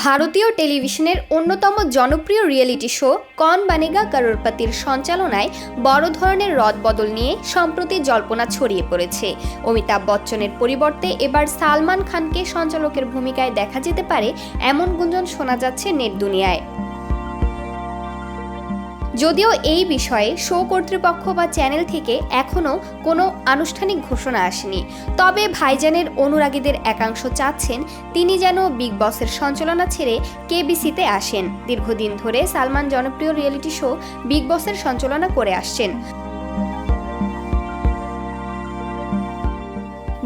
ভারতীয় টেলিভিশনের অন্যতম জনপ্রিয় রিয়েলিটি শো কৌন বনেগা করোড়পতির সঞ্চালনায় বড় ধরনের রদবদল নিয়ে সম্প্রতি জল্পনা ছড়িয়ে পড়েছে। অমিতাভ বচ্চনের পরিবর্তে এবার সালমান খানকে সঞ্চালকের ভূমিকায় দেখা যেতে পারে এমন গুঞ্জন শোনা যাচ্ছে নেট দুনিয়ায়। যদিও এই বিষয়ে শো কর্তৃপক্ষ বা চ্যানেল থেকে এখনও কোনো আনুষ্ঠানিক ঘোষণা আসেনি, তবে ভাইজানের অনুরাগীদের একাংশ চাচ্ছেন তিনি যেন বিগ বসের সঞ্চালনা ছেড়ে কেবিসিতে আসেন। দীর্ঘদিন ধরে সালমান জনপ্রিয় রিয়েলিটি শো বিগ বসের সঞ্চালনা করে আসছেন।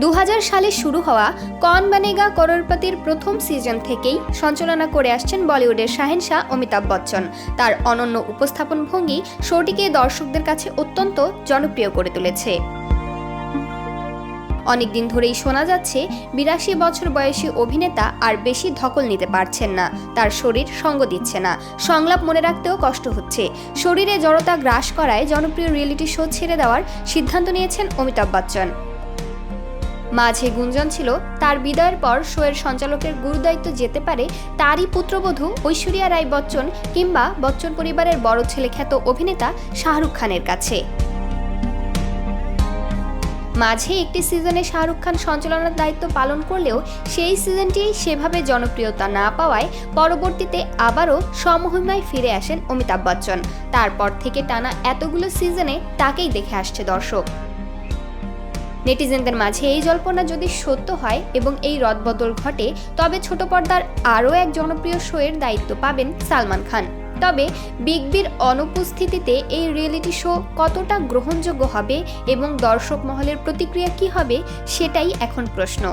2000 সালে শুরু হওয়া কৌন বনেগা করোড়পতির প্রথম সিজন থেকেই সঞ্চালনা করে আসছেন বলিউডের শাহেনশাহ অমিতাভ বচ্চন। তার অনন্য উপস্থাপন ভঙ্গি শোটিকে দর্শকদের কাছে অত্যন্ত জনপ্রিয় করে তুলেছে। অনেকদিন ধরেই শোনা যাচ্ছে 82 বছর বয়সী অভিনেতা আর বেশি ধকল নিতে পারছেন না, তার শরীর সঙ্গ দিচ্ছে না, সংলাপ মনে রাখতেও কষ্ট হচ্ছে। শরীরে জড়তা গ্রাস করায় জনপ্রিয় রিয়েলিটি শো ছেড়ে দেওয়ার সিদ্ধান্ত নিয়েছেন অমিতাভ বচ্চন। মাঝে গুঞ্জন ছিল তার বিদায়ের পর শোয়ের সঞ্চালকের গুরুদায়িত্ব যেতে পারে তারই পুত্রবধূ ঐশ্বরিয়া রায় বচ্চন কিংবা বচ্চন পরিবারের বড় ছেলে খ্যাত অভিনেতা শাহরুখ খানের কাছে। মাঝে একটি সিজনে শাহরুখ খান সঞ্চালনার দায়িত্ব পালন করলেও সেই সিজনটি সেভাবে জনপ্রিয়তা না পাওয়ায় পরবর্তীতে আবারও সমমহিমায় ফিরে আসেন অমিতাভ বচ্চন। তারপর থেকে টানা এতগুলো সিজনে তাকেই দেখে আসছে দর্শক। নেটিজেনদের মাঝে এই জল্পনা যদি সত্য হয় এবং এই রদবদল ঘটে, তবে ছোট পর্দার আরও এক জনপ্রিয় শোয়ের দায়িত্ব পাবেন সালমান খান। তবে বিগ বির অনুপস্থিতিতে এই রিয়েলিটি শো কতটা গ্রহণযোগ্য হবে এবং দর্শক মহলের প্রতিক্রিয়া কী হবে, সেটাই এখন প্রশ্ন।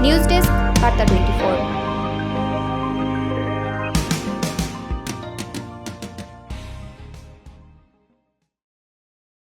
নিউজ ডেস্ক, বার্তা 24।